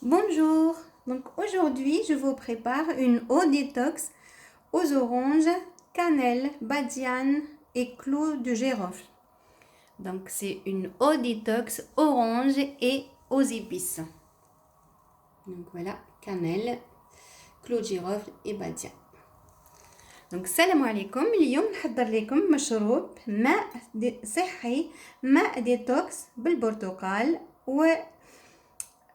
Bonjour, donc aujourd'hui je vous prépare une eau détox aux oranges, cannelle, badiane et clous de girofle. Donc c'est une eau détox orange et aux épices. Donc voilà, cannelle, clous de girofle et badiane. دونك السلام عليكم. اليوم نحضر لكم مشروب ماء صحي، ماء ديتوكس بالبرتقال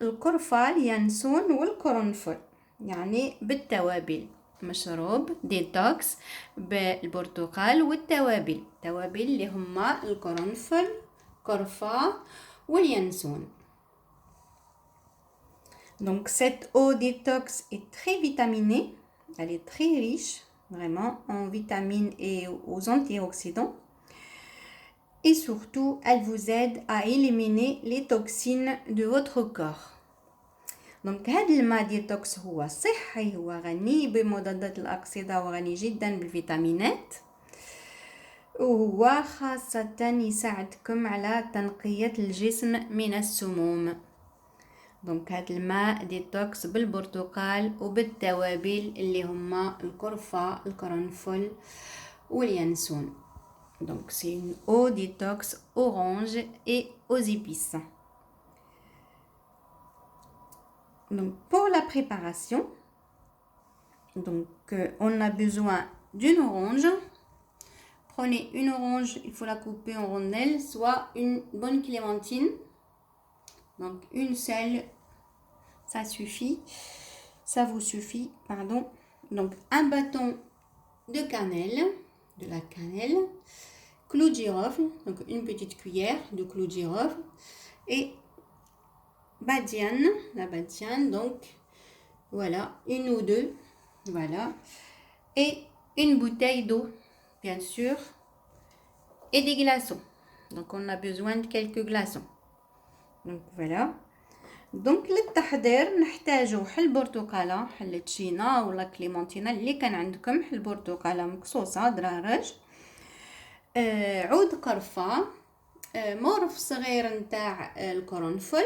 والقرفة اليانسون والقرنفل، يعني بالتوابل. مشروب ديتوكس بالبرتقال والتوابل، توابل اللي هما القرنفل، قرفة واليانسون. Donc cette eau détox est très vitaminée, elle est très riche vraiment en vitamines et aux antioxydants. Et surtout, elle vous aide à éliminer les toxines de votre corps. Donc هذا الماء ديتوكس هو صحي، هو غني بمضادات الأكسدة وغني جدا بالفيتامينات، وهو خاصة يساعدكم على تنقية الجسم من السموم. دونك هذا الماء ديتوكس بالبرتقال وبالتوابل اللي هما القرفة، القرنفل واليانسون. Donc c'est une eau détox orange et aux épices. Donc pour la préparation, on a besoin d'une orange. Prenez une orange, il faut la couper en rondelles, soit une bonne clémentine. Donc une seule, ça suffit, ça vous suffit, pardon. Donc un bâton de cannelle, de la cannelle, clou de girofle, donc une petite cuillère de clou de girofle, et badiane, la badiane, donc voilà, une ou deux, voilà, et une bouteille d'eau, bien sûr, et des glaçons. Donc on a besoin de quelques glaçons. Donc voilà. دونك للتحضير نحتاجو حل برتقاله، حل تشينا ولا كليمونتينا اللي كان عندكم، حل برتقاله مقصوصه درارج، عود قرفه، مورف صغير نتاع القرنفل،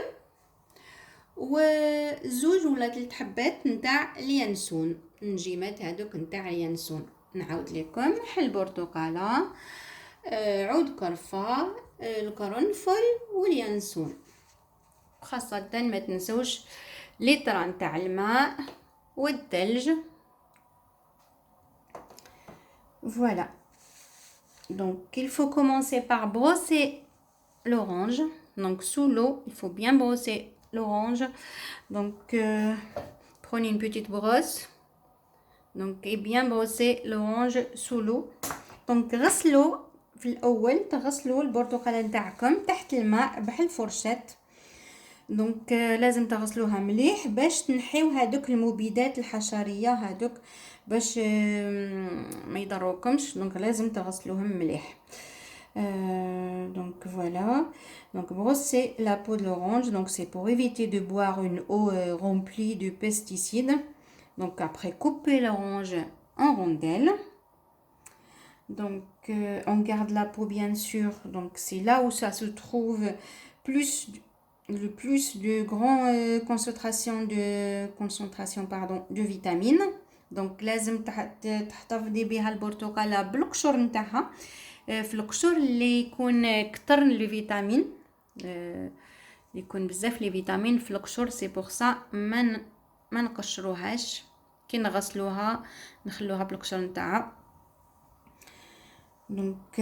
وزوج ولا 3 حبات نتاع اليانسون، نجيمات هادوك نتاع اليانسون. نعاود لكم، حل برتقاله، عود قرفه، القرنفل واليانسون. خاصة ما تنسوش لتر نتاع الماء والثلج. Voilà. Donc il faut commencer par brosser l'orange. Donc sous l'eau, il faut bien brosser l'orange. Donc prenez une petite brosse. Donc et bien brosser l'orange sous l'eau. Donc غسلوا في الأول، تغسلوا البرتقالة نتاعكم تحت الماء بحالفرشة. دونك لازم تغسلوها مليح باش تنحيو هادوك المبيدات الحشريه هادوك، باش ما يضروكمش. دونك لازم تغسلوهم مليح. Donc voilà. Donc brosser la peau de l'orange. Donc c'est pour éviter de boire une eau remplie de pesticides. Donc après couper l'orange en rondelles. Donc on garde la peau bien sûr. Donc c'est là où ça se trouve le plus de grande concentration de vitamines. Donc لازم تحتفظي بها البرتقاله بالقشور نتاعها، في القشور اللي يكون كتر الفيتامين، يكون بزاف لي فيتامين في القشور. سي بور سا ما نقشروهاش، كي نغسلوها نخلوها بالقشور نتاعها. Donc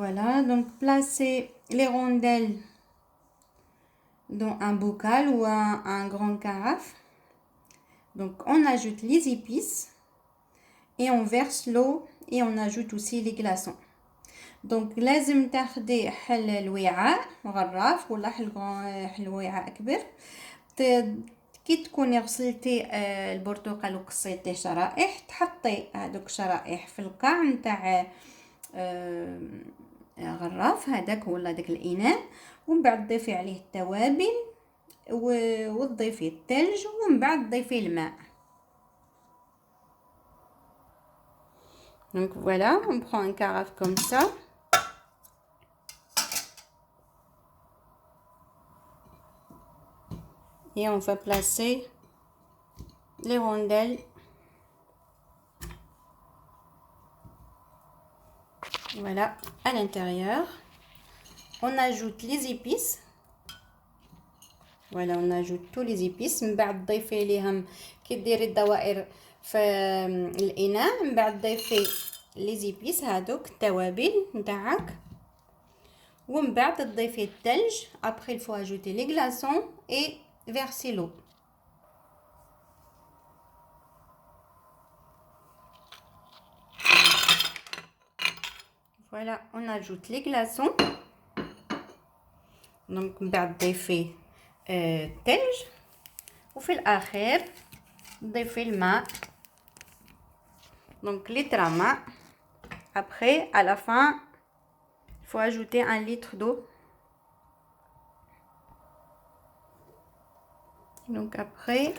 voilà, donc placez les rondelles dans un bocal ou un grand carafe. Donc on ajoute les épices et on verse l'eau et on ajoute aussi les glaçons. Donc لازم تاخدي حل الوعاء غراف ولا حل وعاء كبير. كي تكوني غسلتي البرتقال وقصيتيه شرائح، تحطي هذوك الشرائح في القاع نتاع غراف هذاك ولا داك الاناء، ومن بعد تضيفي عليه التوابل وتضيفي الثلج، ومن بعد تضيفي الماء. Donc voilà, on prend un carafe comme ça. et on va placer les rondelles. Voilà, à l'intérieur. On ajoute les épices. Voilà, on ajoute tous les épices. من بعد تضيفي ليهم كي ديري الدوائر في الإناء، من بعد تضيفي les épices هادوك التوابل نتاعك، ومن بعد تضيفي الثلج. Après il faut ajouter les glaçons et verser l'eau. Voilà, on ajoute les glaçons. Donc من بعد تضيفي الثلج، وفي الأخير تضيفي الماء. Donc litre ماء. Après à la fin il faut ajouter 1 litre d'eau. Donc après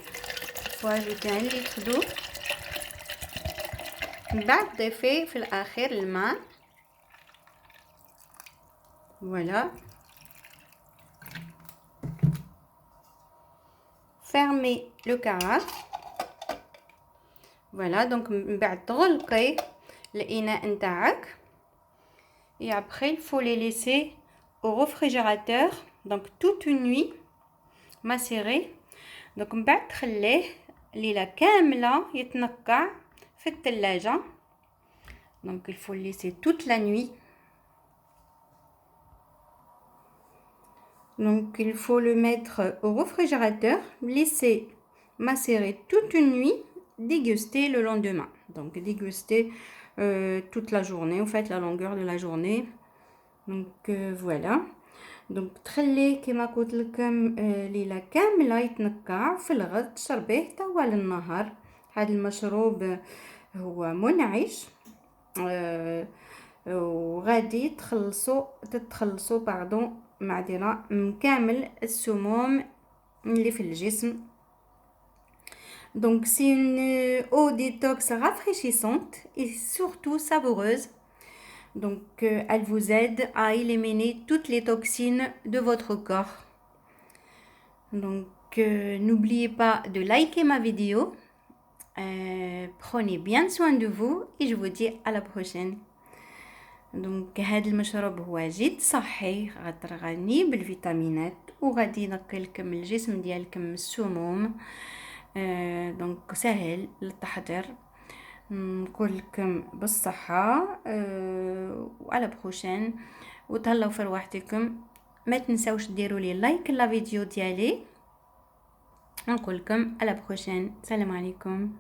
il faut ajouter 1 litre d'eau. من بعد تضيفي في الأخير الماء. Voilà. Fermez le carafe. Voilà, donc من بعد تغلقي الإناء نتاعك. Et après il faut les laisser au réfrigérateur donc toute une nuit macérer. donc من بعد تخليه ليلة كاملة يتنقع في الثلاجة. donc il faut le laisser toute la nuit. Donc il faut le mettre au réfrigérateur, laisser macérer toute une nuit, déguster le lendemain. Donc déguster toute la journée, en fait la longueur de la journée. Donc voilà. Donc تخليه كما قلت لكم ليلة كاملة يتنقع، في الغد تشربيه طوال النهار. هذا المشروب هو منعش وغادي تتخلصوا معذرة من كامل السموم اللي في الجسم. Donc c'est une eau détox rafraîchissante et surtout savoureuse. Donc elle vous aide à éliminer toutes les toxines de votre corps. Donc n'oubliez pas de liker ma vidéo. Prenez bien soin de vous et je vous dis à la prochaine. دونك هذا المشروب هو جد صحي، غني بالفيتامينات وغادي ينقي لكم الجسم ديالكم من السموم. دونك سهل للتحضير. نقول لكم بالصحه وعلى بروشين وتهلاو في رواحتكم. ما تنساوش ديروا لي لايك لا فيديو ديالي. نقول لكم على بروشين. السلام عليكم.